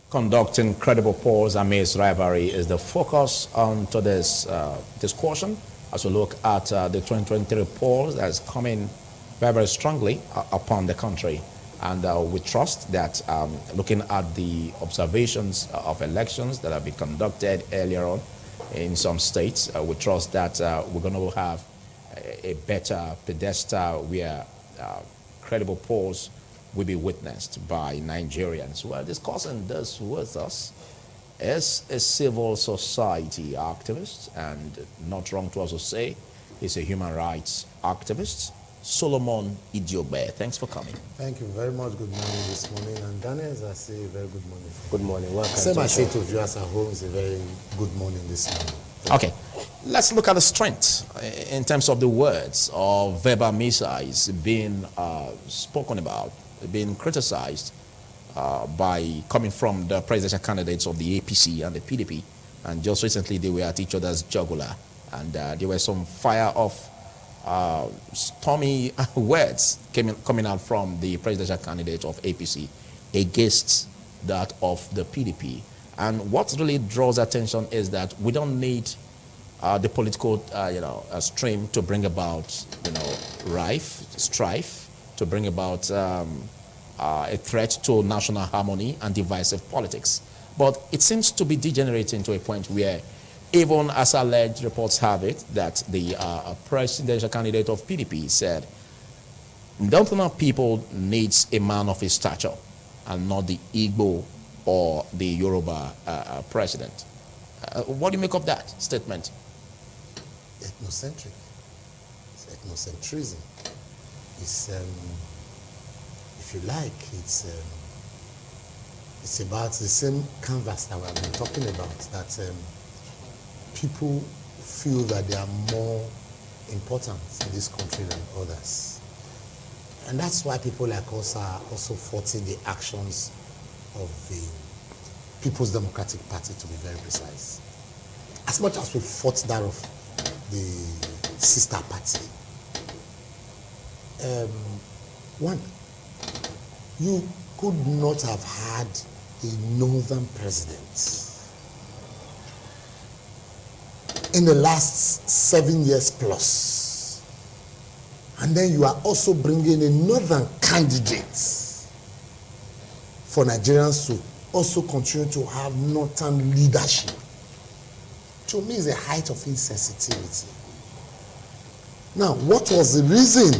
Conducting credible polls amidst rivalry is the focus on today's discussion as we look at the 2023 polls that's coming very, very strongly upon the country. And we trust that looking at the observations of elections that have been conducted earlier on in some states, we trust that we're going to have a better pedestal where credible polls will be witnessed by Nigerians. Well, discussing this with us is a civil society activist, and not wrong to also say he's a human rights activist, Solomon Idiobe. Thanks for coming. Thank you very much. Good morning this morning. And Daniel, as I say, very good morning. Good morning. Welcome. Same I say to viewers at home, is a very good morning this morning. Okay, let's look at the strength in terms of the words of verbal missiles being spoken about, being criticized by coming from the presidential candidates of the APC and the PDP. And just recently they were at each other's jugular, and there were some fire off stormy words coming out from the presidential candidate of APC against that of the PDP. And what really draws attention is that we don't need the political stream to bring about strife, to bring about a threat to national harmony and divisive politics. But it seems to be degenerating to a point where, even as alleged reports have it, that the presidential candidate of PDP said, Delta people needs a man of his stature and not the Igbo or the Yoruba president. What do you make of that statement? Ethnocentric. It's ethnocentrism. It's, if you like, it's about the same canvas that we've been talking about, that people feel that they are more important in this country than others. And that's why people like us are also faulting the actions of the People's Democratic Party, to be very precise. As much as we fought that of the sister party. One, you could not have had a northern president in the last 7 years plus. And then you are also bringing a northern candidate for Nigerians to also continue to have northern leadership. To me, is a height of insensitivity. Now, what was the reason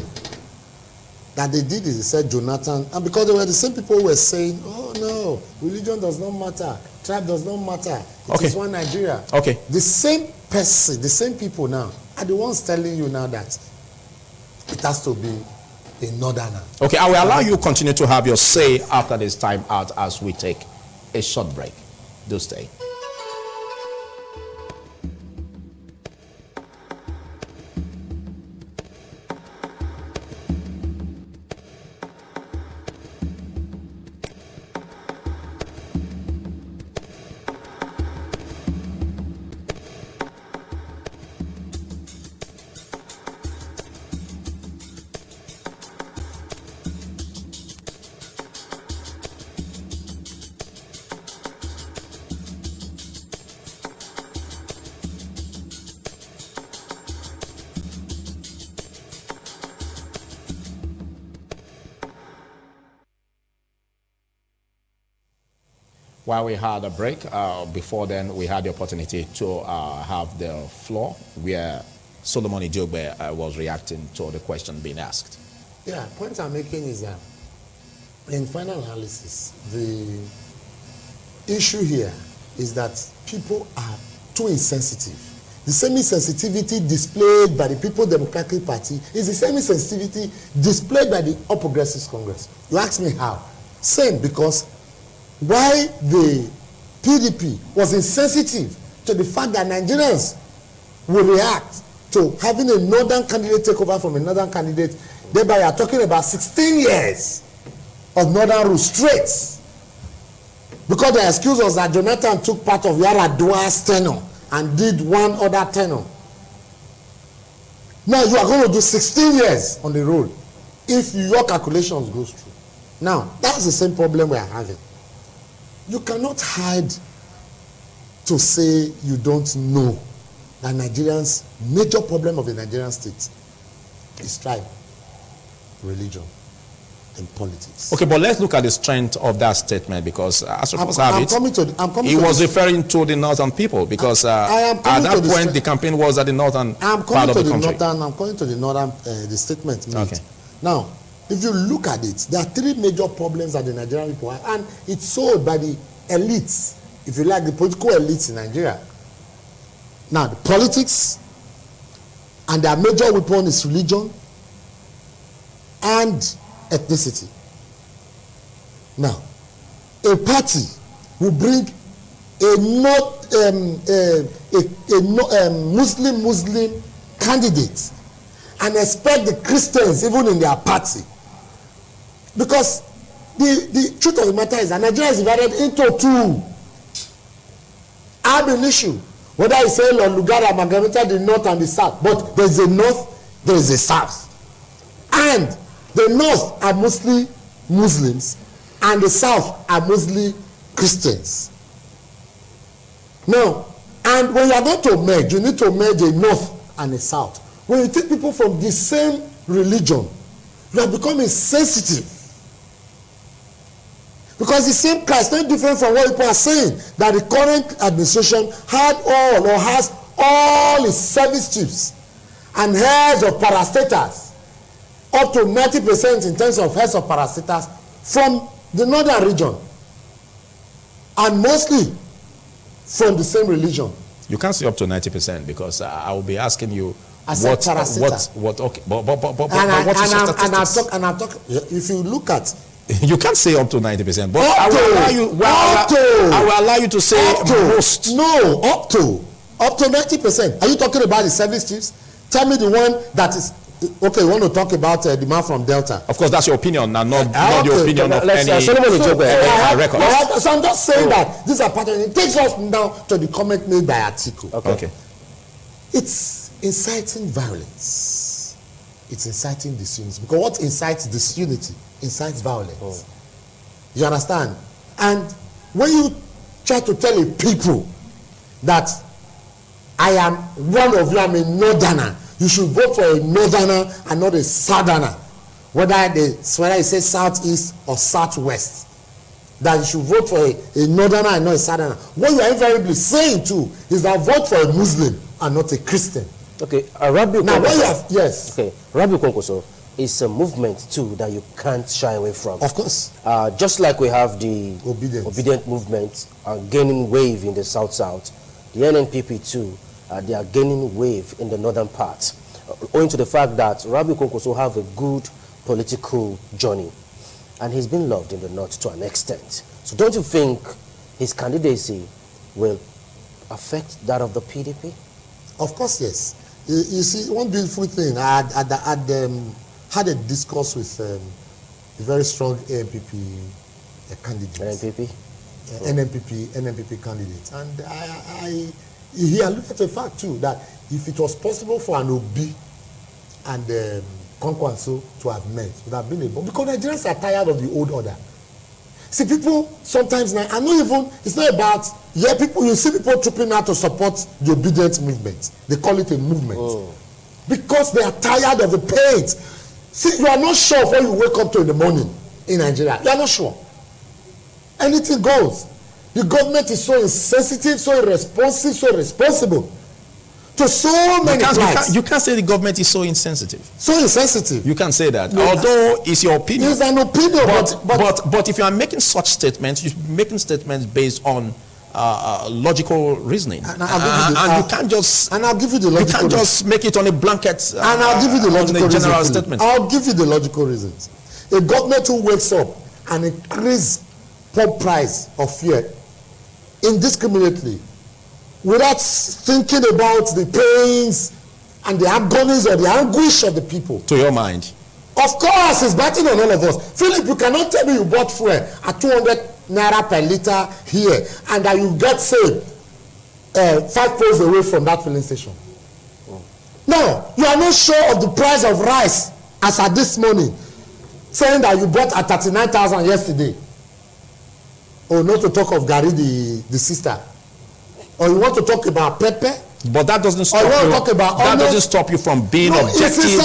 that they did is they said Jonathan, and because they were the same people who were saying, oh no, religion does not matter, tribe does not matter, it is one Nigeria. Okay. The same person, the same people now are the ones telling you now that it has to be a northerner. Okay, I will allow you continue to have your say after this time out as we take a short break. Do stay. While we had a break, before then we had the opportunity to have the floor where Solomon Idiobe was reacting to the question being asked. Yeah, point I'm making is that in final analysis, the issue here is that people are too insensitive. The same insensitivity displayed by the People's Democratic Party is the same insensitivity displayed by the All Progressives Congress. You ask me how? Same, because why the PDP was insensitive to the fact that Nigerians will react to having a northern candidate take over from a northern candidate, thereby you are talking about 16 years of northern rule straight. Because the excuse was that Jonathan took part of Yar'Adua's tenure and did one other tenure. Now you are going to do 16 years on the road if your calculations goes through. Now, that's the same problem we are having. you cannot hide to say you don't know that Nigerians' major problem of the Nigerian state is tribe, religion, and politics. Okay, but let's look at the strength of that statement, because as reports have it, he was referring to the northern people, because at that point the campaign was at the northern part of the country. I'm coming to the northern, the statement made. Okay. Now, if you look at it, there are three major problems that the Nigerian people have, and it's sold by the elites, if you like, the political elites in Nigeria. Now, the politics, and their major weapon is religion and ethnicity. Now, a party will bring a Muslim candidate and expect the Christians even in their party, because the truth of the matter is that Nigeria is divided into two. I have an issue whether you say Lord Lugard amalgamated the north and the south, but there is a north, there is a south, and the north are mostly Muslims and the south are mostly Christians. Now, and when you are going to merge, you need to merge a north and a south. When you take people from the same religion, you are becoming sensitive. Because the same Christ, not different from what people are saying, that the current administration had all or has all its service chiefs and heads of parastatals, up to 90% in terms of heads of parastatals from the northern region, and mostly from the same religion. You can't say up to 90%, because I will be asking you what okay, but what is your statistics? And I talk, if you look at, you can't say up to 90%, but I will allow you to say most. No, up to 90%. Are you talking about the service chiefs? Tell me the one that is okay. You want to talk about the man from Delta? Of course, that's your opinion, and not the opinion of any record. So I'm just saying that these are part of it. It takes us now to the comment made by Atiku. Okay. It's inciting violence. It's inciting disunity, because what incites disunity incites violence. You understand? And when you try to tell a people that I am one of you, I'm a northerner, you should vote for a northerner and not a southerner, whether it says southeast or southwest, that you should vote for a northerner and not a southerner. What you are invariably saying too is that vote for a Muslim and not a Christian. Okay, Rabi now when you have, yes. Okay, Rabi Konkoso is a movement too that you can't shy away from. Of course. Just like we have the obedient movement gaining wave in the south, the NNPP too, they are gaining wave in the northern part, owing to the fact that Rabi Konkoso have a good political journey, and he's been loved in the north to an extent. So don't you think his candidacy will affect that of the PDP? Of course, yes. You see, one beautiful thing, I had a discourse with a very strong ANPP candidate. NNPP candidate. And I looked at the fact too that if it was possible for an Obi and Kwankwaso to have met, it would have been able, because Nigerians are tired of the old order. See, people sometimes now, I know even, it's not about, people, you see people trooping out to support the obedient movement. They call it a movement. Because they are tired of the pain. See, you are not sure of what you wake up to in the morning in Nigeria. You are not sure. Anything goes. The government is so insensitive, so irresponsive, so irresponsible to so many plights. You can't say the government is so insensitive. So insensitive. You can't say that. No, although it's your opinion. It's an opinion. But if you are making such statements, you're making statements based on logical reasoning. And you can't just. And I'll give you the logical. You can't just make it on a blanket. And I'll give you the logical general statement. I'll give you the logical reasons. A government who wakes up and increase pump price of fuel indiscriminately, without thinking about the pains and the agonies or the anguish of the people. To your mind? Of course, it's biting on all of us. Philip, you cannot tell me you bought fuel at 200 naira per liter here and that you get, say, 5 poles away from that filling station. Now, you are not sure of the price of rice as at this morning, saying that you bought at 39,000 yesterday. Or not to talk of Gary, the sister. Or you want to talk about Pepe? But that doesn't stop you. That doesn't stop you from being objective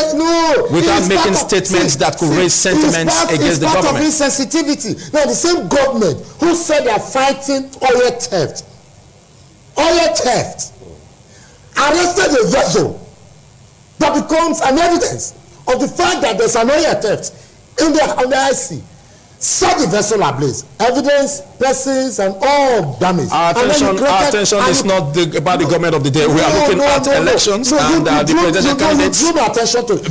without making statements that could raise sentiments against the government. It's part of insensitivity. Now, the same government who said they're fighting oil theft, arrested a vessel that becomes an evidence of the fact that there's an oil theft on the IC. Set the vessel ablaze. Evidence, persons, and all damage. Our attention is not about the government of the day. We are looking at elections and the presidential candidates.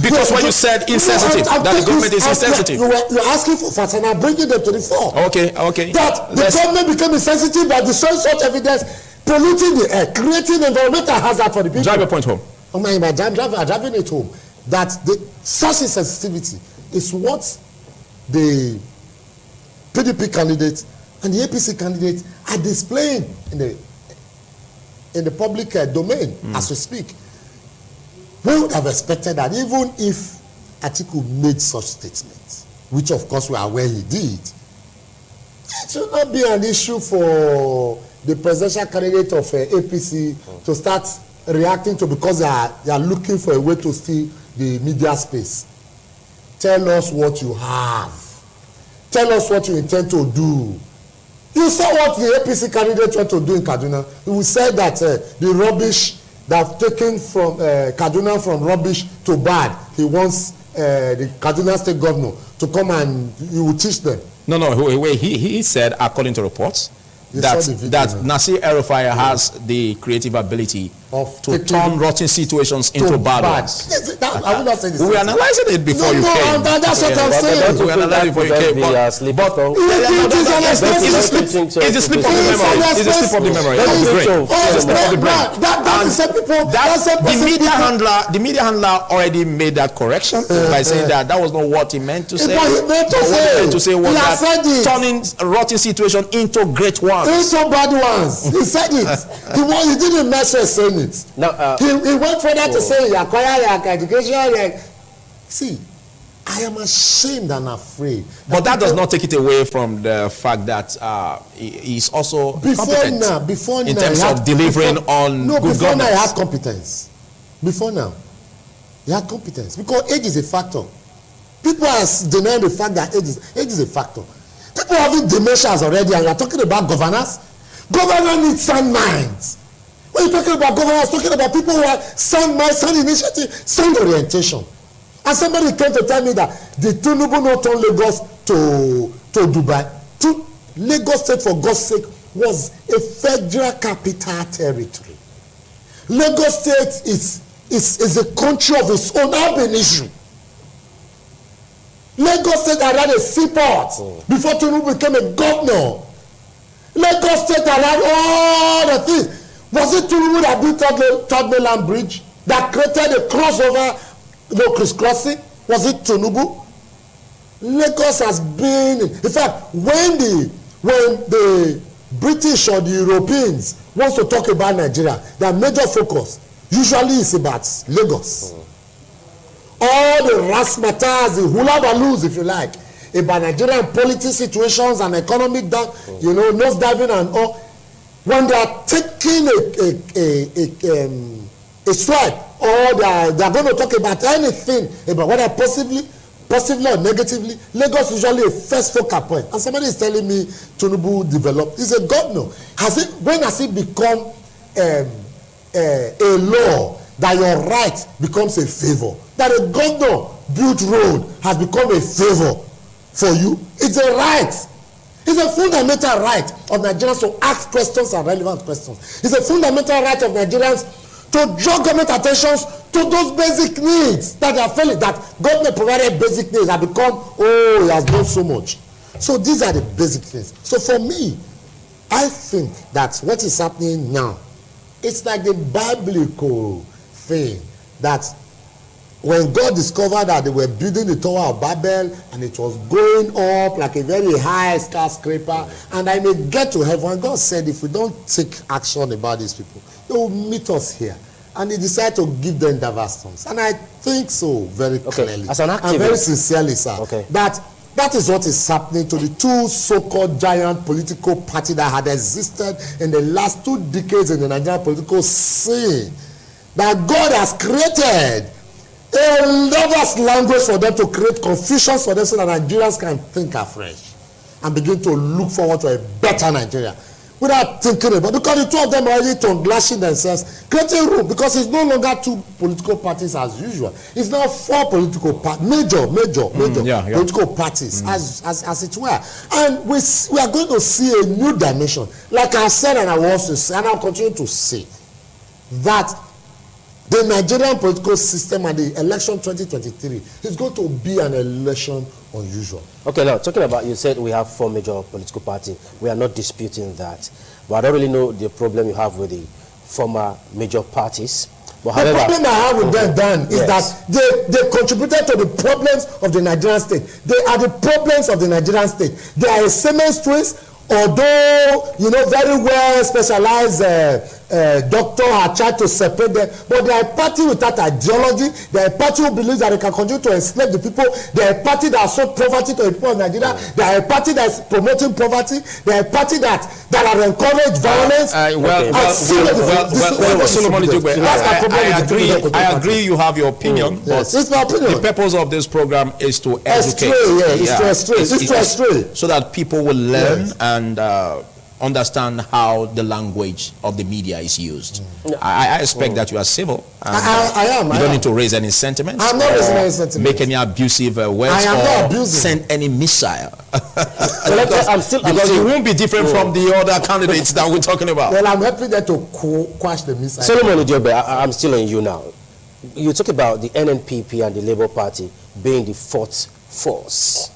Because when you said insensitive, that the government is insensitive. You're asking for facts, and I'm bringing them to the fore. Okay. That the government became insensitive by destroying such evidence, polluting the air, creating environmental hazard for the people. Drive your point home. I'm driving it home. That such insensitivity is what the PDP candidates and the APC candidates are displaying in the public domain as we speak. We would have expected that even if Atiku made such statements, which of course we are aware he did, it should not be an issue for the presidential candidate of APC to start reacting to, because they are looking for a way to steal the media space. Tell us what you have. Tell us what you intend to do. You saw what the APC candidate tried to do in Kaduna. We said that the rubbish that have taken from Kaduna from rubbish to bad, he wants the Kaduna state governor to come and he will teach them. No, he said, according to reports, that Nasir El-Rufai has the creative ability to turn rotten situations into bad ones. I will not say this. We analyzed it before you came. That's what I'm saying. We analyzed it before you came. But it's a slip of the memory. It's a slip of the memory. It's a slip of the brain. The media handler already made that correction by saying that was not what he meant to say. What he meant to say was that turning rotten situation into great ones. Into bad ones. He said it. He didn't mess with saying it. Now, he went further to say, education. See, I am ashamed and afraid. But that does not take it away from the fact that he's also competent in terms of delivering on good governance. Before now, he had competence. Before now, he had competence. Because age is a factor. People are denying the fact that age is a factor. People having dementias already, and you're talking about governors. Governors need sound minds. When you're talking about governors, talking about people who have sound minds, sound initiative, sound orientation. And somebody came to tell me that the Tinubu not turned Lagos to Dubai. Lagos State, for God's sake, was a federal capital territory. Lagos State is a country of its own urban issue. Lagos State had a seaport before Tinubu became a governor. Lagos State had all the things. Was it Tinubu that built Third Mainland Bridge that created a crossover, crisscrossing? Was it Tinubu? Lagos has been, in fact, when the British or the Europeans want to talk about Nigeria, their major focus usually is about Lagos. All the razzmatazz, the hula balloons, if you like, about Nigerian political situations and economic nose diving and all. When they are taking a swipe, or they are going to talk about anything, about whether positively or negatively, Lagos is usually a first focal point. And somebody is telling me Tinubu developed. He's a governor. When has it become a law that your right becomes a favor? That a governor built road has become a favor for you? It's a right. It's a fundamental right of Nigerians to ask questions and relevant questions. It's a fundamental right of Nigerians to draw government attention to those basic needs that they are failing. That government provided basic needs have become, he has done so much. So these are the basic things. So for me, I think that what is happening now, it's like the biblical thing that when God discovered that they were building the Tower of Babel and it was going up like a very high skyscraper, and I may get to heaven, God said, if we don't take action about these people, they will meet us here. And he decided to give them diverse tongues. And I think so very clearly. As an activist, and very sincerely, sir, that That is what is happening to the two so-called giant political parties that had existed in the last 2 decades in the Nigerian political scene. That God has created a lover's language for them to create confusion for them so that Nigerians can think afresh and begin to look forward to a better Nigeria without thinking about, because the two of them are already tongue-lashing themselves, creating room, because it's no longer 2 political parties as usual. It's now 4 political major political parties as it were. And we are going to see a new dimension. Like I said, and I will also say, and I'll continue to say, that the Nigerian political system and the election 2023 is going to be an election unusual. Okay, now talking about, you said we have 4 major political parties. We are not disputing that. But I don't really know the problem you have with the former major parties. But the problem I have with them, Dan, is that they contributed to the problems of the Nigerian state. They are the problems of the Nigerian state. They are a Siemens twins, although, very well specialized doctor had tried to separate them, but they are a party without ideology. They are a party who believes that they can continue to enslave the people. They are a party that has sold poverty to the people of Nigeria. They are a party that is promoting poverty. They are a party that has encouraged violence. Solomon Ijugbe, I agree you have your opinion, but it's my opinion. The purpose of this program is to educate. It's to estray. So that people will learn and understand how the language of the media is used. I expect that you are civil. I am. You don't need to raise any sentiments. I'm not raising any sentiments. Make any abusive words. I am not abusing. Send any missile. Because you won't be different from the other candidates that we're talking about. Well, I'm happy there to quash the missile. Solomon Ijugbe, I'm still on you now. You talk about the NNPP and the Labour Party being the 4th force.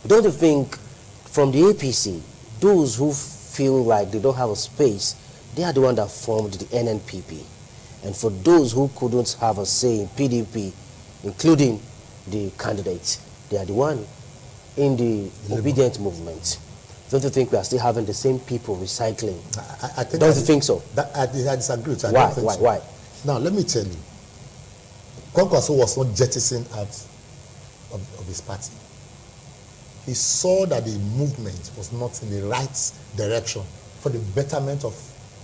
Don't you think from the APC, those who feel like they don't have a space, they are the one that formed the NNPP. And for those who couldn't have a say in PDP, including the candidates, they are the one in the obedient movement. Don't you think we are still having the same people recycling? I think don't you think so? I disagree. Why? Now, let me tell you. Kwankwaso was not jettisoned out of his party. He saw that the movement was not in the right direction for the betterment of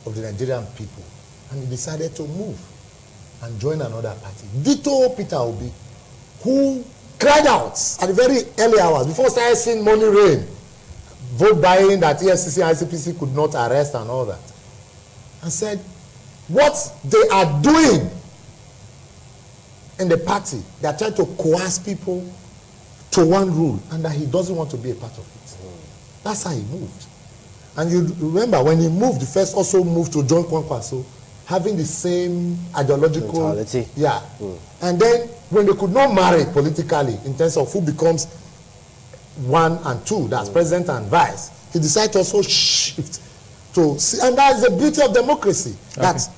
the Nigerian people. And he decided to move and join another party. Ditto Peter Obi, who cried out at the very early hours, before starting seeing money rain, vote buying that EFCC and ICPC could not arrest and all that, and said, what they are doing in the party, they are trying to coerce people to one rule, and that he doesn't want to be a part of it. That's how he moved. And you remember when he moved, he first also moved to join Kwankwaso, having the same ideological mentality. And then when they could not marry politically in terms of who becomes 1 and 2, that's president and vice, he decided to also shift to see, and that is the beauty of democracy. That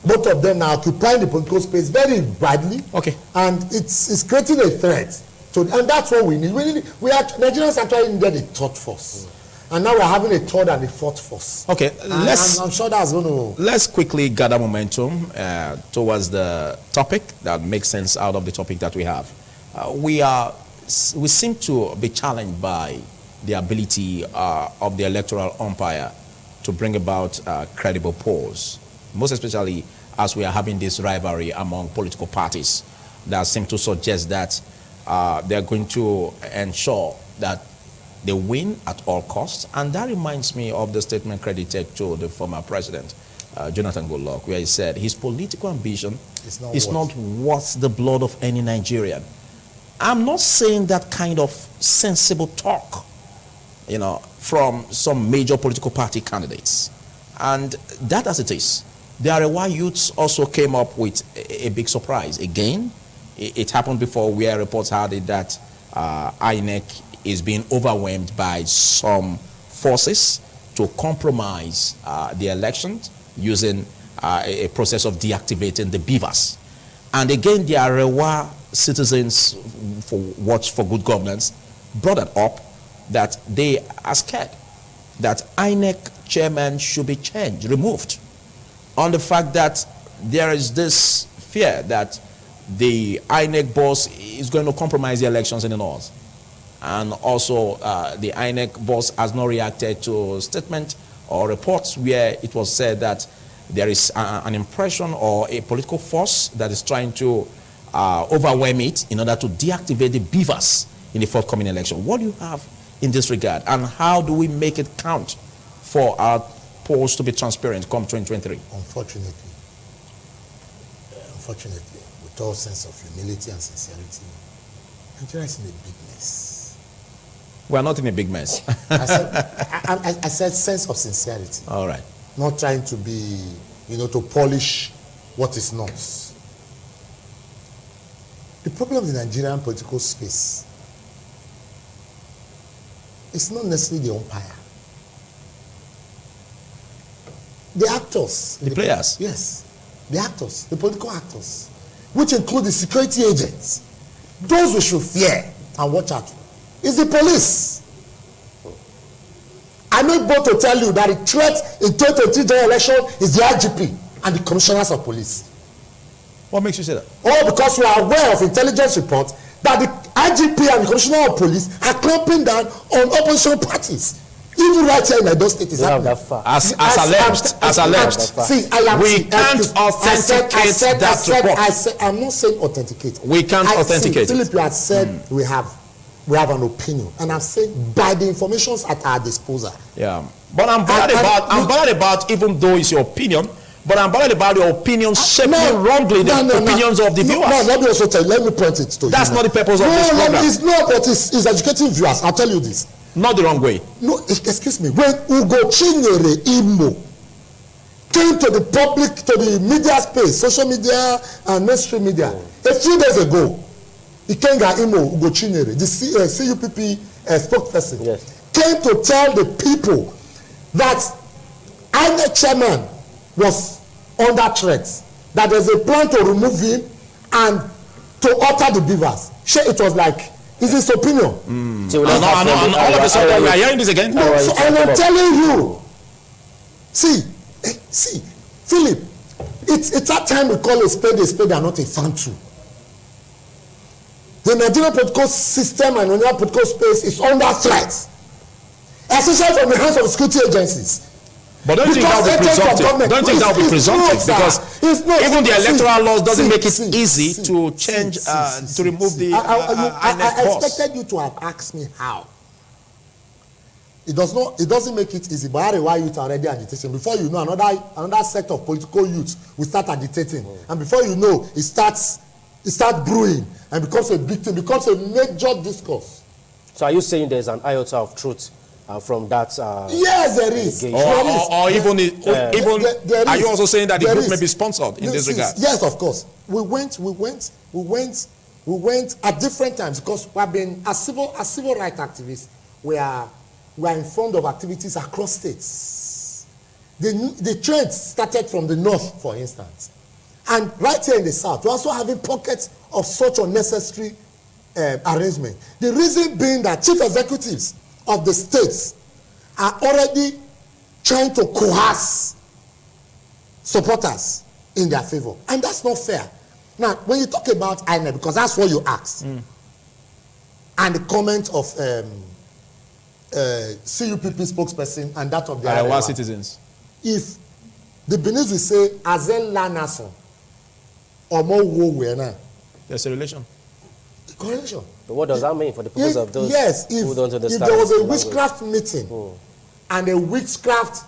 both of them are occupying the political space very badly, and it's creating a threat. So, and that's what we need. Nigerians actually needed a 3rd force. And now we're having a 3rd and a 4th force. Okay, I'm sure that's going to... Let's quickly gather momentum towards the topic that makes sense out of the topic that we have. We seem to be challenged by the ability of the electoral umpire to bring about credible polls, most especially as we are having this rivalry among political parties that seem to suggest that they're going to ensure that they win at all costs. And that reminds me of the statement credited to the former president, Jonathan Goodluck, where he said his political ambition is not worth the blood of any Nigerian. I'm not saying that kind of sensible talk, from some major political party candidates. And that as it is, the Arewa youths also came up with a big surprise. Again, it happened before where reports had it that INEC is being overwhelmed by some forces to compromise the elections using a process of deactivating the beavers. And again, the Arewa citizens for Watch for Good Governance brought it up that they are scared that INEC chairman should be removed, on the fact that there is this fear that the INEC boss is going to compromise the elections in the north. and also the INEC boss has not reacted to statement or reports where it was said that there is an impression or a political force that is trying to overwhelm it in order to deactivate the beavers in the forthcoming election. What do you have in this regard, and how do we make it count for our polls to be transparent come 2023? Unfortunately, with all sense of humility and sincerity, Nigeria is in a big mess. We are not in a big mess. I said sense of sincerity. All right. Not trying to be, to polish what is not. The problem with the Nigerian political space is not necessarily the umpire. The actors. The players. Yes. The actors, the political actors, which include the security agents. Those we should fear and watch out is the police. I make bold to tell you that the threat in 2023 general election is the IGP and the commissioners of police. What makes you say that? All because we are aware of intelligence reports that the IGP and the commissioner of police are clamping down on opposition parties. Even right here in Edo State is happening. As alleged. See, we can't authenticate that report. I'm not saying authenticate. We can't authenticate. Philip, you have said we have an opinion, and I've said by the information at our disposal. Yeah, but I'm bothered about even though it's your opinion. But I'm bothered about your opinion shaping wrongly the opinions of the viewers. No, let me also tell you. Let me point it to you. That's not the purpose of this program. No, it's not. But it's educating viewers. I'll tell you this. Not the wrong way. No, excuse me. When Ugo Chinyere Imo came to the public, to the media space, social media and mainstream media, a few days ago, Ikenga Imo Ugo Chinyere, the CUPP spokesperson, came to tell the people that INEC chairman was under threat, that there's a plan to remove him and to utter the beavers. Sure, it was like, is his opinion. So all of a sudden we are hearing this again. No, so I'm telling you. See, Philip, it's that time we call a spade and not a fantu. The Nigerian political system and Nigerian political space is under threat, especially from the hands of the security agencies. But don't think that will be presumptive. Don't think that will be presumptive, because even the electoral laws doesn't make it easy to change, to remove the I expected you to have asked me how. It doesn't make it easy, but Arewa youth are already agitating. Before you know, another set of political youth will start agitating, and before you know, it starts brewing and becomes a big thing, becomes a major discourse. So are you saying there's an iota of truth from that? Yes, there is. Or even are you also saying that the group may be sponsored in this regard? Yes, of course. We went at different times, because we have been as civil rights activists. We are informed of activities across states. The trend started from the north, for instance, and right here in the south, we're also having pockets of such unnecessary arrangement. The reason being that chief executives of the states are already trying to coerce supporters in their favor, and that's not fair. Now, when you talk about INEC, because that's what you asked, and the comment of CUPP spokesperson and that of the Arewa citizens, if the Benin will say Azel Lanason or more wo, there's a relation. Correlation. But what does that mean for the purpose of those who don't understand? If there was a witchcraft meeting and a witchcraft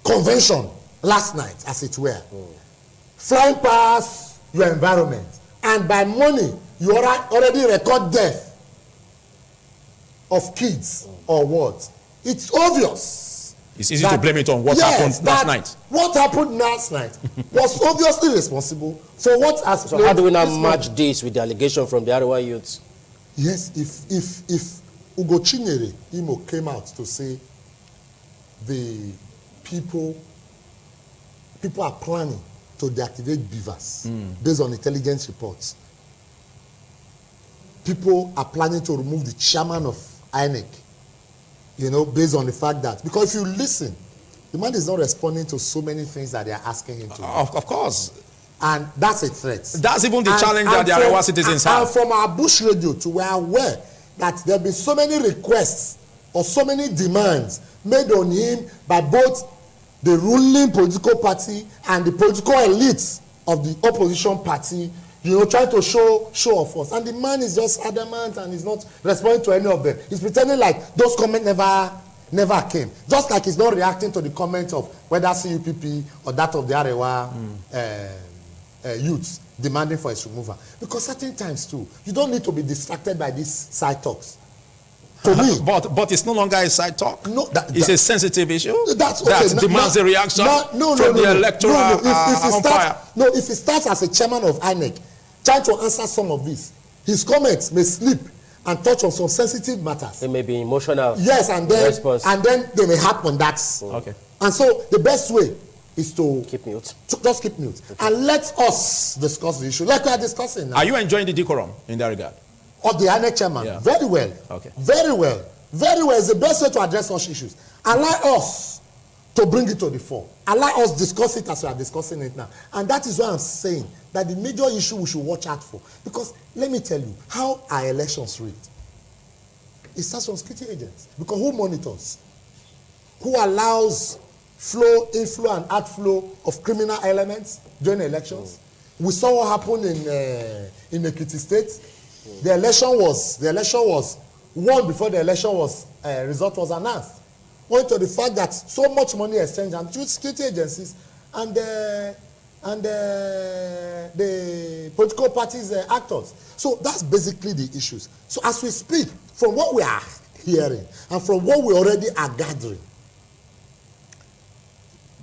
convention last night, as it were, flying past your environment, and by morning you already record death of kids or what, it's obvious. It's easy to blame it on what happened last night. What happened last night was obviously responsible for what has. So how do we now match this with the allegation from the Arewa youths? Yes, if Ugo Chinyere Imo came out to say the people are planning to deactivate beavers based on intelligence reports. People are planning to remove the chairman of INEC, based on the fact that, because if you listen, the man is not responding to so many things that they are asking him to. Of course. And that's a threat. That's even the challenge that the Arewa citizens have. And from our Bush radio too, we are aware that there have been so many requests or so many demands made on him by both the ruling political party and the political elites of the opposition party, you know, trying to show off us. And the man is just adamant and is not responding to any of them. He's pretending like those comments never came. Just like he's not reacting to the comment of whether CUPP or that of the Arewa youths demanding for its removal. Because certain times too, you don't need to be distracted by these side talks. To me, but it's no longer a side talk. No, it's a sensitive issue. That demands a reaction from the electoral umpire. If he starts as a chairman of INEC, trying to answer some of this, his comments may slip and touch on some sensitive matters. It may be emotional. Yes, and then they may happen. That's okay. And so the best way is to keep mute. Just keep mute, okay. And let us discuss the issue like we are discussing now. Are you enjoying the decorum in that regard? Of the INEC chairman? Yeah. Very well. Okay. Very well. Very well. It's the best way to address such issues. Allow us to bring it to the fore. Allow us discuss it as we are discussing it now. And that is why I'm saying that the major issue we should watch out for. Because let me tell you, how are elections rigged? It starts from security agents. Because who monitors? Who allows flow, inflow, and outflow of criminal elements during elections? We saw what happened in Ekiti State. The election was won before the election result was announced. Owing to the fact that so much money exchanged and through security agencies and the political parties actors. So that's basically the issues. So as we speak, from what we are hearing and from what we already are gathering,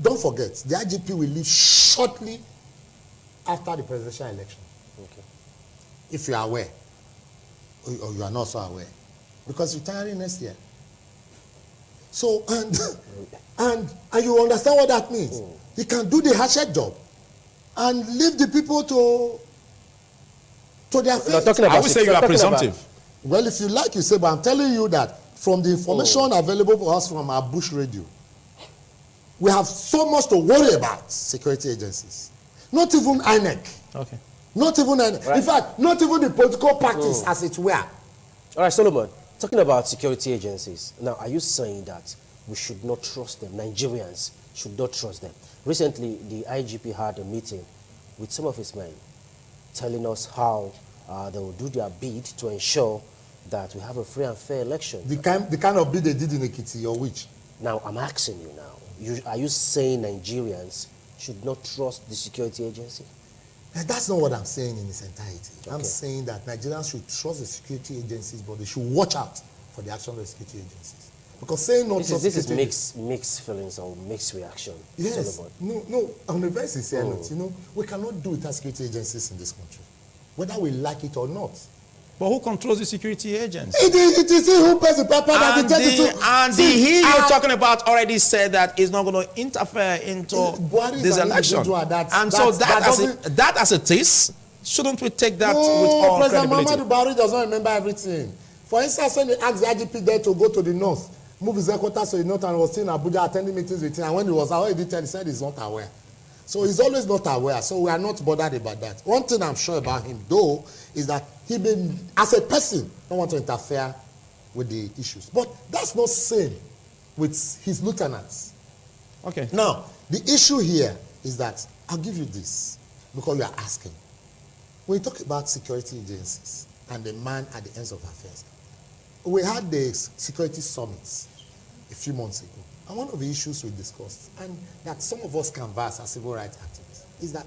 don't forget, the IGP will leave shortly after the presidential election. Okay. If you are aware, or you are not so aware, because retiring next year. So, and you understand what that means. He can do the hatchet job and leave the people to their fate. I would say you are presumptive. Well, if you like, you say, but I'm telling you that from the information available for us from our Bush radio, we have so much to worry about security agencies. Not even INEC. Okay. Not even INEC. Right. In fact, not even the political parties as it were. All right, Solomon, talking about security agencies. Now, are you saying that we should not trust them? Nigerians should not trust them. Recently, the IGP had a meeting with some of his men telling us how they will do their bid to ensure that we have a free and fair election. The kind of bid they did in Ekiti, or which? Now, I'm asking you now. Are you saying Nigerians should not trust the security agency? That's not what I'm saying in its entirety. Okay. I'm saying that Nigerians should trust the security agencies, but they should watch out for the action of the security agencies. Because saying not trust this is mixed feelings or mixed reaction. Yes. No. On a very sincere note, you know, we cannot do without security agencies in this country, whether we like it or not. But who controls the security agents? It is he who pays the paper that he you're talking about already said that he's not going to interfere into this election. And so that as it is, shouldn't we take that with all President credibility? Muhammadu Buhari does not remember everything. For instance, when they asked the IGP there to go to the north, move his headquarters to the north, and was still in Abuja attending meetings with him, and when he was aware, he said he's not aware. So he's always not aware, so we are not bothered about that. One thing I'm sure about him, though, is that he may, as a person, don't want to interfere with the issues. But that's not same with his lieutenants. Okay. Now, the issue here is that, I'll give you this, because you are asking. When you talk about security agencies and the man at the ends of affairs, we had the security summits a few months ago. And one of the issues we discussed, and that some of us canvass as civil rights activists, is that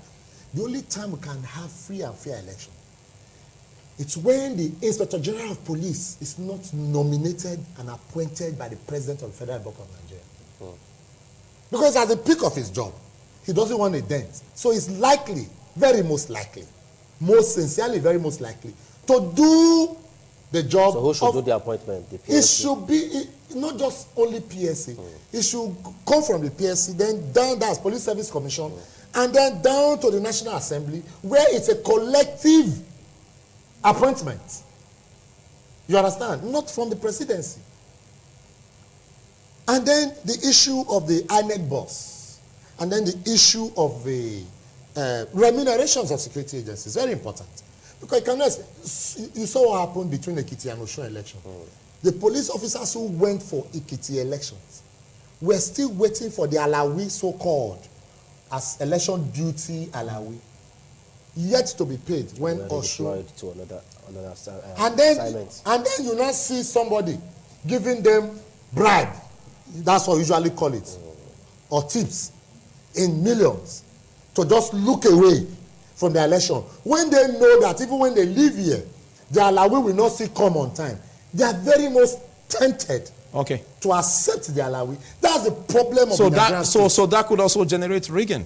the only time we can have free and fair election, it's when the Inspector General of Police is not nominated and appointed by the President of the Federal Republic of Nigeria. Because at the peak of his job, he doesn't want a dent. So he's likely, very most likely, most sincerely, very most likely, to do the job. So who should do the appointment? The PSC? It should be not just only PSC. It should come from the PSC, then down, that's Police Service Commission, and then down to the National Assembly, where it's a collective appointment. You understand? Not from the presidency. And then the issue of the INEC boss, and then the issue of the remunerations of security agencies, very important. Because you saw what happened between Ekiti and Osun election. The police officers who went for Ekiti elections were still waiting for the Alawi, so-called, as election duty Alawi, yet to be paid when Osun to another assignment. And then you now see somebody giving them bribe, that's what we usually call it, or tips in millions to just look away from the election, when they know that even when they leave here, the Alawi will not still come on time. They are very much tempted to accept the Alawi. That's the problem of the Nigerian state. So that could also generate rigging.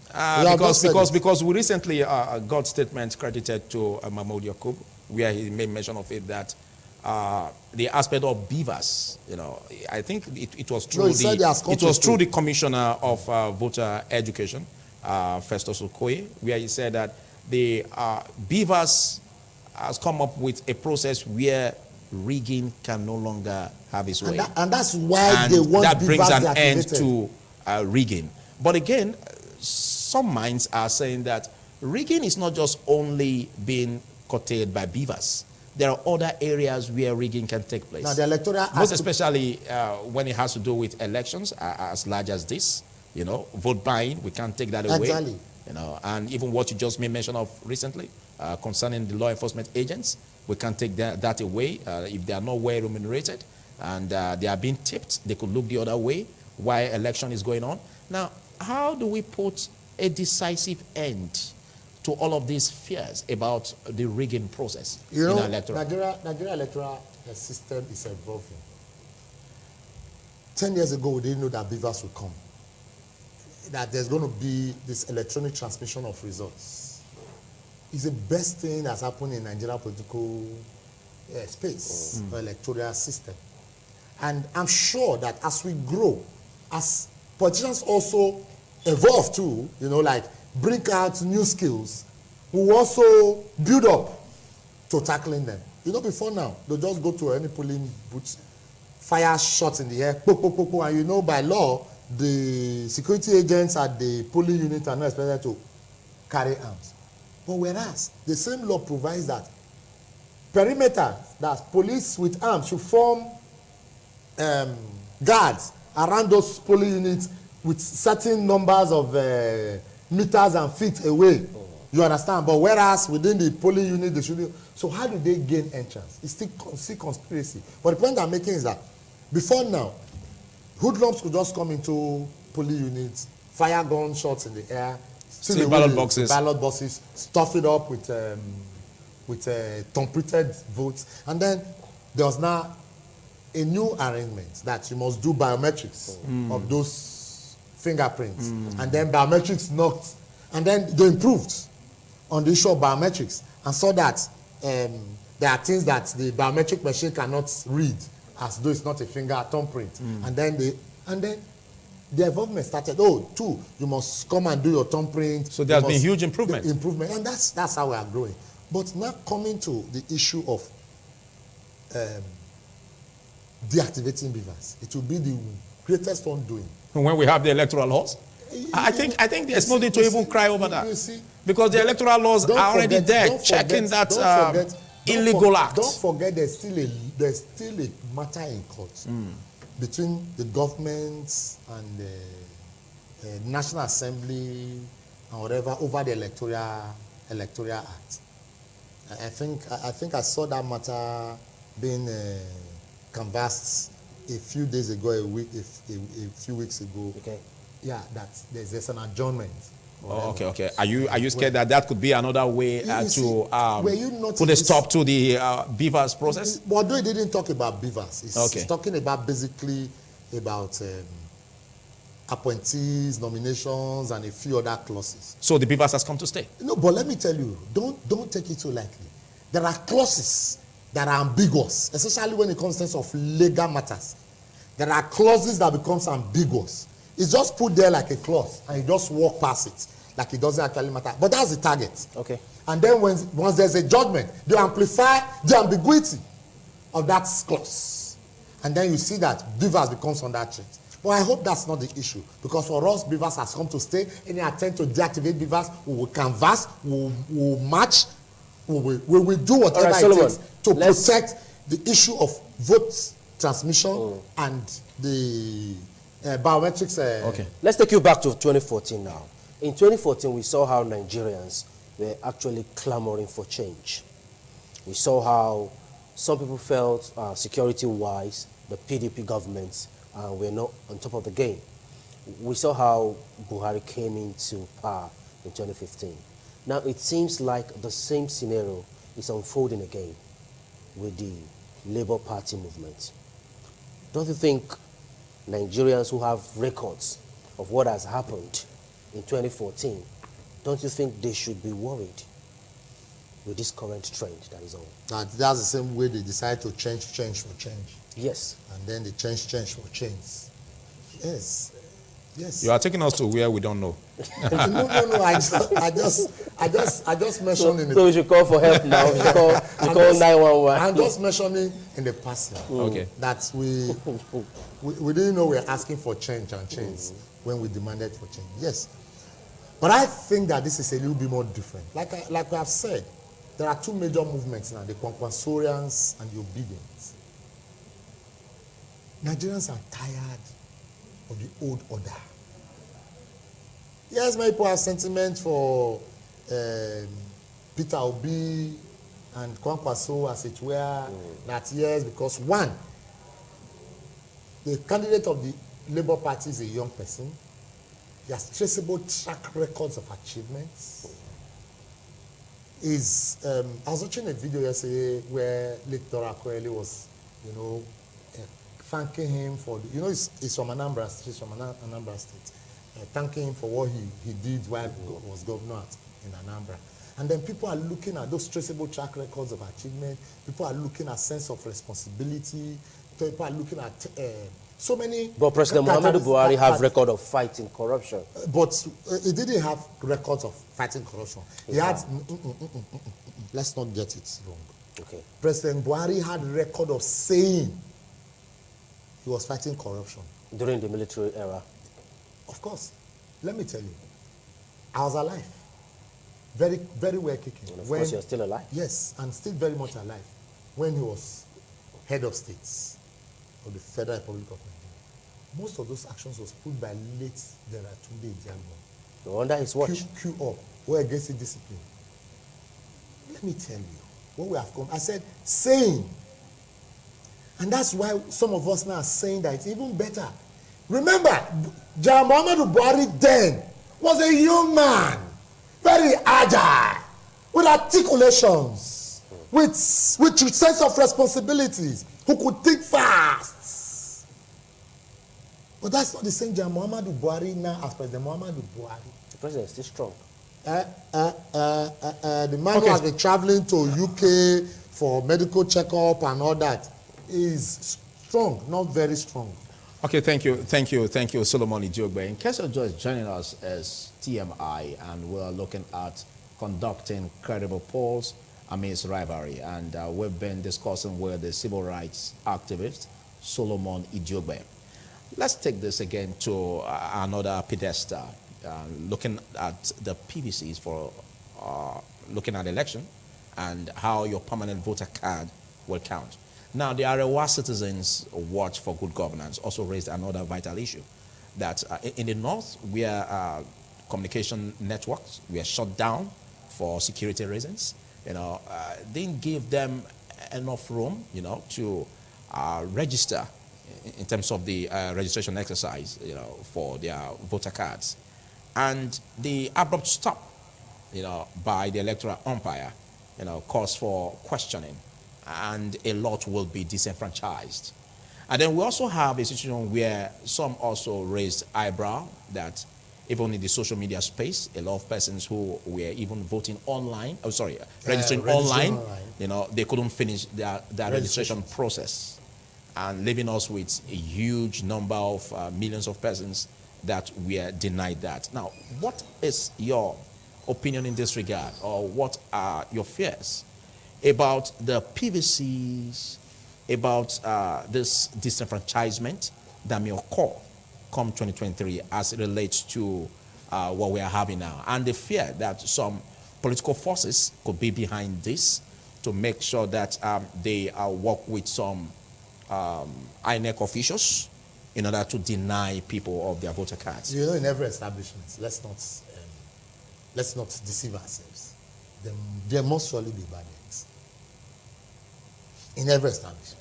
Because we recently got statements credited to Mahmoud Yakub, where he made mention of it that the aspect of beavers, I think it was through the Commissioner of Voter Education, Festus Okoye, where he said that the beavers has come up with a process where rigging can no longer have its way. And that's why they want that beavers brings an end to rigging. But again, some minds are saying that rigging is not just only being curtailed by beavers. There are other areas where rigging can take place. Now, the electoral most especially when it has to do with elections as large as this. Vote buying, we can't take that away. Exactly. And even what you just made mention of recently concerning the law enforcement agents, we can't take that away if they are not well remunerated and they are being tipped. They could look the other way while election is going on. Now, how do we put a decisive end to all of these fears about the rigging process in our electoral? Nigeria electoral system is evolving. 10 years ago, we didn't know that beavers would come, that there's going to be this electronic transmission of results. It's the best thing that's happened in Nigeria political space, or electoral system. And I'm sure that as we grow, as politicians also evolve too, like bring out new skills, we will also build up to tackling them. Before now, they'll just go to any polling booth, fire shots in the air, and by law, the security agents at the polling unit are not expected to carry arms. But whereas the same law provides that perimeter, that police with arms should form guards around those polling units with certain numbers of meters and feet away. You understand? But whereas within the polling unit, they should. So how do they gain entrance? It's still conspiracy. But the point I'm making is that before now, hoodlums could just come into polling units, fire gun shots in the air, see ballot boxes, stuff it up with templated votes, and then there was now a new arrangement that you must do biometrics of those fingerprints, and then biometrics knocked, and then they improved on the issue of biometrics and saw that there are things that the biometric machine cannot read, as though it's not a finger thumbprint, and then the involvement started. You must come and do your thumbprint. So there's been huge improvement. And that's how we are growing. But now coming to the issue of deactivating beavers, it will be the greatest undoing. When we have the electoral laws, I think there's nothing to even cry over that. Because the electoral laws are already there, checking that illegal act. Don't forget there's still a matter in court between the government and the National Assembly and whatever over the electoral act. I think I saw that matter being canvassed a few days ago, a few weeks ago. Okay. Yeah, that there's an adjournment. Okay. Are you scared that could be another way to put a stop to the beavers process? Although it didn't talk about beavers, it's talking about basically about appointees, nominations, and a few other clauses. So the beavers has come to stay? No, but let me tell you, don't take it so lightly. There are clauses that are ambiguous, especially when it comes to terms of legal matters. There are clauses that becomes ambiguous. It's just put there like a clause, and you just walk past it, like it doesn't actually matter. But that's the target. Okay. And then once there's a judgment, they amplify the ambiguity of that clause. And then you see that beavers becomes on that threat. But I hope that's not the issue, because for us, beavers has come to stay. Any attempt to deactivate beavers, we will canvass, we will march, we will do whatever it takes to protect the issue of vote transmission and the biometrics. Okay. Let's take you back to 2014 now. In 2014, we saw how Nigerians were actually clamoring for change. We saw how some people felt security-wise, the PDP government were not on top of the game. We saw how Buhari came into power in 2015. Now it seems like the same scenario is unfolding again with the Labour Party movement. Don't you think Nigerians who have records of what has happened in 2014, don't you think they should be worried with this current trend that is on? That's the same way they decide to change for change. Yes. And then they change for change. Yes. Yes. You are taking us to where we don't know. No. I just mentioned in the. So we should call for help now. We call 911. I'm just mentioning in the past that we didn't know we were asking for change when we demanded for change. Yes. But I think that this is a little bit more different. Like we have said, there are two major movements now, the Kwankwansorians and the Obedience. Nigerians are tired of the old order. Yes, many people have sentiment for Peter Obi and Kwankwaso, as it were, that yes, because one, the candidate of the Labour Party is a young person. He has traceable track records of achievements. I was watching a video yesterday where late Dora Koeli was, thanking him for, he's from Anambra, she's from Anambra State, thanking him for what he did while he was governor in Anambra. And then people are looking at those traceable track records of achievement. People are looking at sense of responsibility. People are looking at so many. But President Muhammadu Buhari have record of fighting corruption. But he didn't have records of fighting corruption. He had. Let's not get it wrong. Okay. President Buhari had record of saying he was fighting corruption during the military era. Of course. Let me tell you, I was alive. Very, very well kicking. And of course, you're still alive. Yes, and still very much alive when he was head of states of the Federal Republic of Nigeria. Most of those actions was put by late Deratunde Ijagbo. No wonder his watch. Queue up. We're against the discipline. Let me tell you what we have come. I said, saying. And that's why some of us now are saying that it's even better. Remember, General Muhammadu Buhari then was a young man, very agile, with articulations, with sense of responsibilities, who could think fast. But that's not the same General Muhammadu Buhari now as President Muhammadu Buhari. The president is still strong. The man who has been traveling to UK for medical checkup and all that is strong, not very strong. Okay, thank you, Solomon Ijogbe. In case you're just joining us as TMI, and we're looking at conducting credible polls amidst rivalry, and we've been discussing with the civil rights activist Solomon Ijogbe. Let's take this again to another pedestal, looking at the PVCs for looking at election and how your permanent voter card will count. Now, the Arewa Citizens Watch for Good Governance also raised another vital issue, that in the north, where communication networks were shut down for security reasons, didn't give them enough room, to register in terms of the registration exercise, for their voter cards. And the abrupt stop, by the electoral umpire, calls for questioning, and a lot will be disenfranchised. And then we also have a situation where some also raised eyebrow that even in the social media space, a lot of persons who were even voting online, registering online, they couldn't finish their registration process, and leaving us with a huge number of millions of persons that were denied that. Now, what is your opinion in this regard, or what are your fears about the PVCs, about this disenfranchisement that may occur come 2023 as it relates to what we are having now, and the fear that some political forces could be behind this to make sure that they work with some INEC officials in order to deny people of their voter cards. You know, in every establishment, let's not deceive ourselves. There must surely be bad eggs. In every establishment.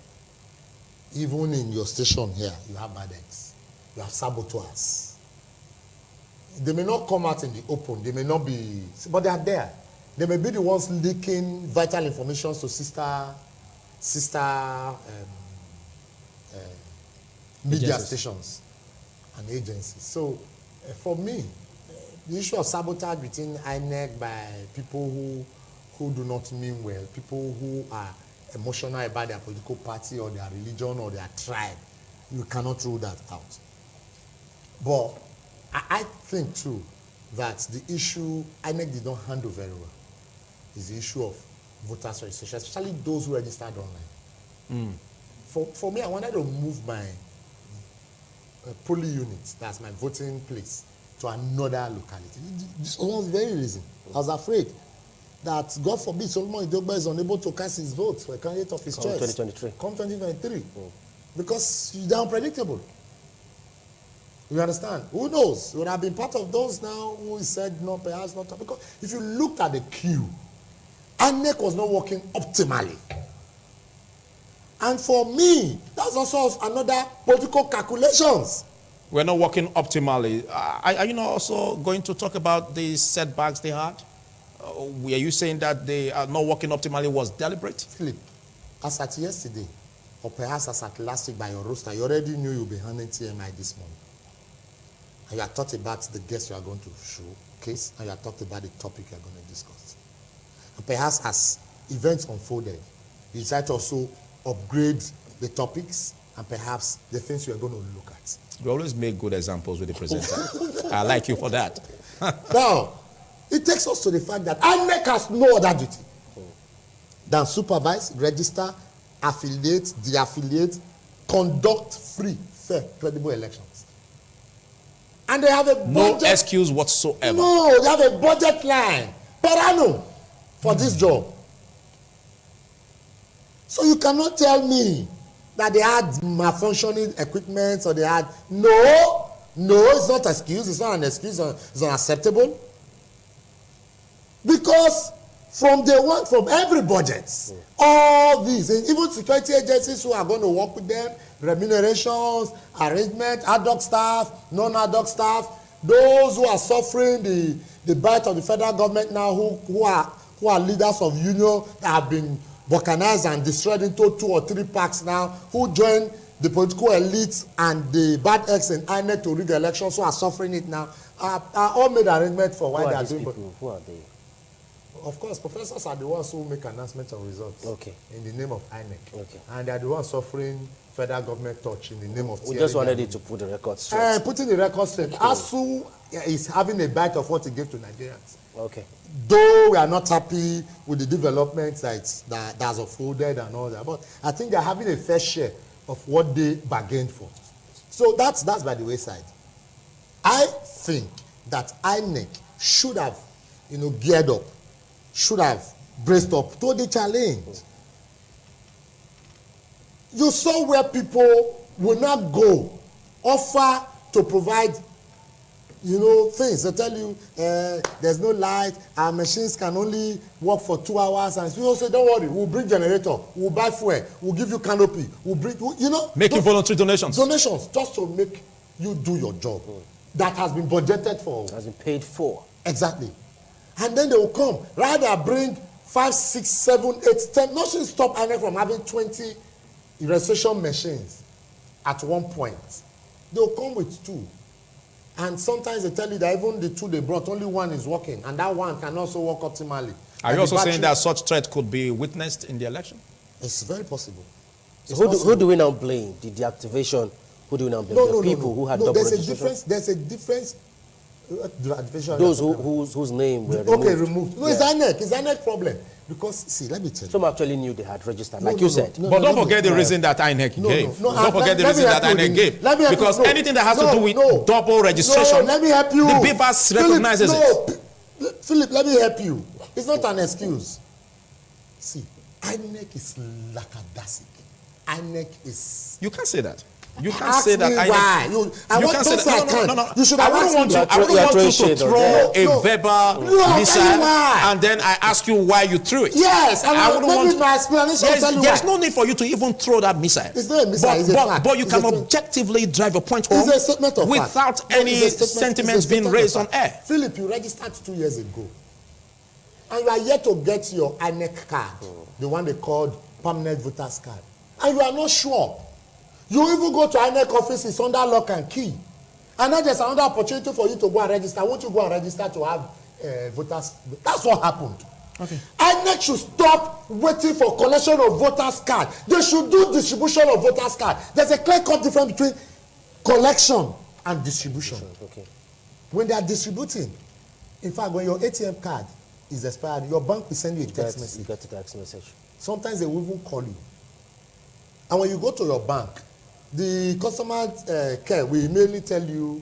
Even in your station here, you have bad eggs. You have saboteurs. They may not come out in the open. They may not be, but they are there. They may be the ones leaking vital information to sister media stations and agencies. So, for me, the issue of sabotage between INEC by people who do not mean well, people who are emotional about their political party or their religion or their tribe, you cannot rule that out. But I think too that the issue INEC did not handle very well is the issue of voters registration, especially those who registered online. For me, I wanted to move my polling unit, that's my voting place, to another locality. This was the very reason. I was afraid that, God forbid, Solomon Idogba is unable to cast his vote for a candidate of his choice. 2023. Come 2023. Because they're unpredictable. You understand? Who knows? Would have been part of those now who said no, perhaps not. Because if you looked at the queue, INEC was not working optimally. And for me, that's also another political calculations. We're not working optimally. Are you not also going to talk about the setbacks they had? Are you saying that they are not working optimally was deliberate? Philip, as at yesterday, or perhaps as at last week by your roster, you already knew you'll be handling TMI this morning. And you had thought about the guests you are going to showcase, and you had thought about the topic you are going to discuss. And perhaps as events unfolded, you decided to also upgrade the topics and perhaps the things you are going to look at. You always make good examples with the presenter. I like you for that. Now, it takes us to the fact that INEC has no other duty than supervise, register, affiliate, deaffiliate, conduct free, fair, credible elections. And they have a budget. No excuse whatsoever. No, they have a budget line per annum for this job. So you cannot tell me that they had malfunctioning equipment or they had no, it's not an excuse. It's not an excuse. It's unacceptable. Because from day one, from every budget, all these, even security agencies who are going to work with them, remunerations, arrangement, ad hoc staff, non-ad hoc staff, those who are suffering the bite of the federal government now, who are leaders of union that have been balkanized and destroyed into 2 or 3 packs now, who join the political elites and the bad eggs in INEC to rig the elections, who are suffering it now, are all made arrangements for why they are doing. Who are they? Of course, professors are the ones who make announcements of results in the name of INEC. Okay. And they are the ones suffering federal government touch in the name of We just wanted you to put the record straight. Putting the record straight. ASU is having a bite of what he gave to Nigerians. Okay. Though we are not happy with the developments that's unfolded and all that, but I think they're having a fair share of what they bargained for. So that's by the wayside. I think that INEC should have, geared up, should have braced up to the challenge. You saw where people will not go, offer to provide, things. They tell you there's no light, our machines can only work for 2 hours, and people say, don't worry, we'll bring generator, we'll buy fuel, we'll give you canopy, we'll bring, making voluntary donations. Donations, just to make you do your job. That has been budgeted for. Has been paid for. Exactly. And then they will come, rather bring 5, 6, 7, 8, 10. Nothing stop INEC from having 20 registration machines at one point. They will come with 2. And sometimes they tell you that even the 2 they brought, only 1 is working. And that 1 can also work optimally. Are you also saying that such threat could be witnessed in the election? It's very possible. So who do we now blame? The deactivation? Who do we now blame? The people who had double registration? There's a difference. Those whose name were removed. Okay, removed. No, it's INEC problem. Because, see, let me tell you. Some actually knew they had registered, like you said. But don't forget the reason that INEC gave. Don't forget the reason that INEC gave. Because anything that has to do with double registration, let me help you. The Beavers recognizes it. Philip, let me help you. It's not an excuse. See, INEC is lackadaisic. INEC is... You can't say that. You can't say that. Why? You can't say that. No. You should have asked me. I wouldn't want you to throw a verbal missile and then I ask you why you threw it. Yes, and I wouldn't want my explanation. There's no need for you to even throw that missile. It's not a missile. It's a fact. But you can objectively drive a point home without any sentiments being raised on air. Philip, you registered 2 years ago, and you are yet to get your INEC card, the one they called permanent voters card, and you are not sure. You even go to INEC office, it's under lock and key. And then there's another opportunity for you to go and register. Won't you go and register to have voters? That's what happened. Okay. INEC should stop waiting for collection of voters card. They should do distribution of voters card. There's a clear-cut difference between collection and distribution. Okay. When they are distributing, in fact, when your ATM card is expired, your bank will send you a text message. You get a text message. Sometimes they will even call you. And when you go to your bank, the customer care will immediately tell you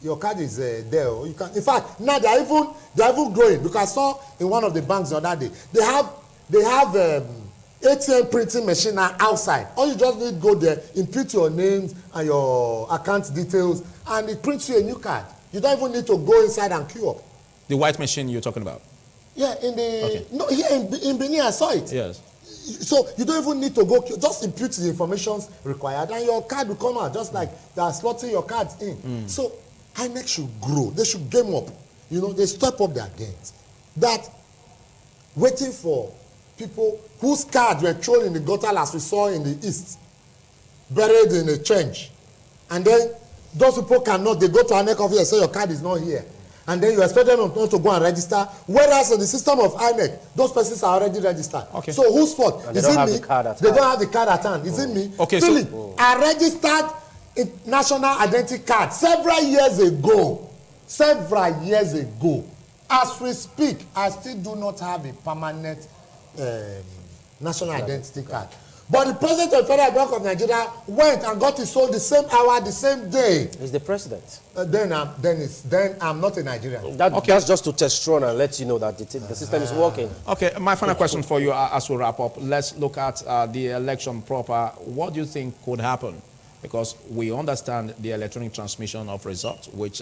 your card is there. You can, in fact, now they are even growing, because I saw in one of the banks the other day they have ATM printing machine now outside. All you just need to go there, input your names and your account details, and it prints you a new card. You don't even need to go inside and queue up. The white machine you're talking about? Yeah, in Benin I saw it. Yes. So you don't even need to go, just input the information required and your card will come out, just like they are slotting your cards in. So INEC should grow. They should game up. You know, they step up their games. That waiting for people whose cards were thrown in the gutter, as we saw in the east, buried in a trench. And then those people cannot, they go to INEC office and say your card is not here. And then you expect them not to go and register. Whereas in the system of INEC, those persons are already registered. Okay. So whose fault? Is it me? They don't have the card at hand. Is it me? Okay, Philip, I registered a national identity card several years ago. Several years ago. As we speak, I still do not have a permanent national identity card. But the president of the Federal Bank of Nigeria went and got his own the same hour, the same day. He's the president. Then I'm not a Nigerian. That's just to test run and let you know that the system is working. Okay, my final question for you as we wrap up. Let's look at the election proper. What do you think could happen? Because we understand the electronic transmission of results, which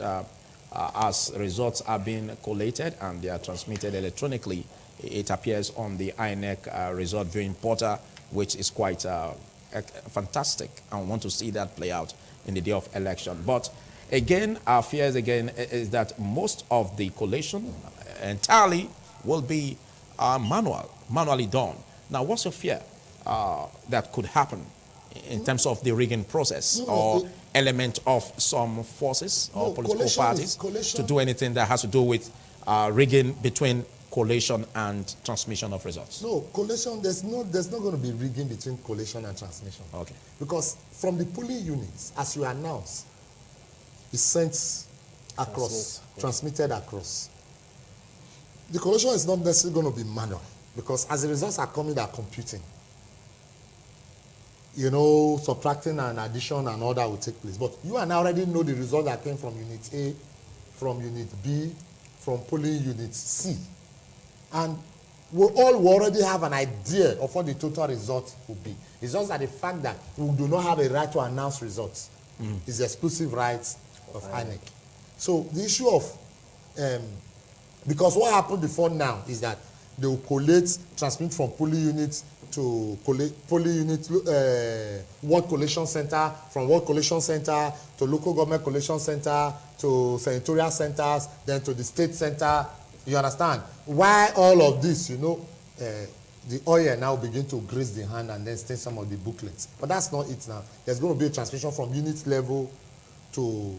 as results are being collated and they are transmitted electronically, it appears on the INEC result viewing portal, which is quite fantastic, and we want to see that play out in the day of election. But again, our fears again is that most of the collation entirely will be manually done. Now, what's your fear that could happen in terms of the rigging process or element of some forces or political parties to do anything that has to do with rigging between collation and transmission of results? No, collation, there's not going to be rigging between collation and transmission. Okay. Because from the polling units, as you announce, it's sent across, transmitted across. The collation is not necessarily going to be manual, because as the results are coming, they are computing. You know, subtracting and addition and all that will take place. But you and I already know the result that came from Unit A, from Unit B, from polling Unit C. And we already have an idea of what the total result will be. It's just that the fact that we do not have a right to announce results is the exclusive rights of INEC. So the issue of, because what happened before now is that they will collate, transmit from polling units to polling unit, ward collation center, from ward collation center to local government collation center to senatorial centers, then to the state center. You understand? Why all of this, you know, the oil now begin to graze the hand and then stain some of the booklets. But that's not it now. There's going to be a transmission from unit level to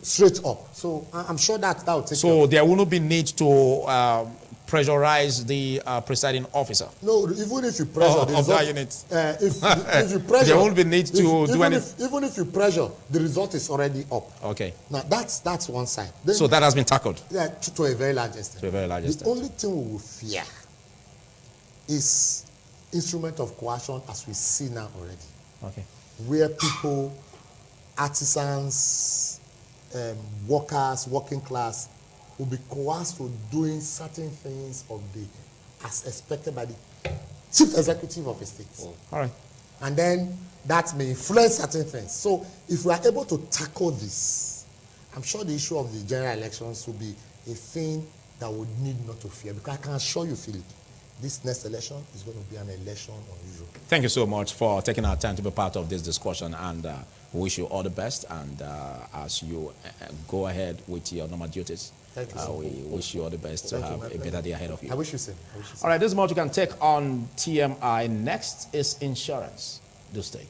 straight up. So I'm sure that will take So there will not be need to pressurize the presiding officer? No, even if you pressure the of result, that unit. if you pressure, There won't be need to do anything. Even if you pressure, the result is already up. Okay. Now that's one side. Then, So that has been tackled. yeah, to a very large extent. To a very large The extent. only thing we will fear is instrument of coercion as we see now already, Okay. where people, artisans, workers, working class, will be coerced to doing certain things as expected by the chief executive of a state. All right. And then that may influence certain things. So if we are able to tackle this, I'm sure the issue of the general elections will be a thing that we need not to fear. Because I can assure you, Philip, this next election is going to be an election unusual. Thank you so much for taking our time to be part of this discussion, and we wish you all the best. And as you go ahead with your normal duties, Thank you, sir. we wish you all the best to have a better day ahead of you. I wish you same. All right, this is what you can take on TMI. Next is insurance. Do stay.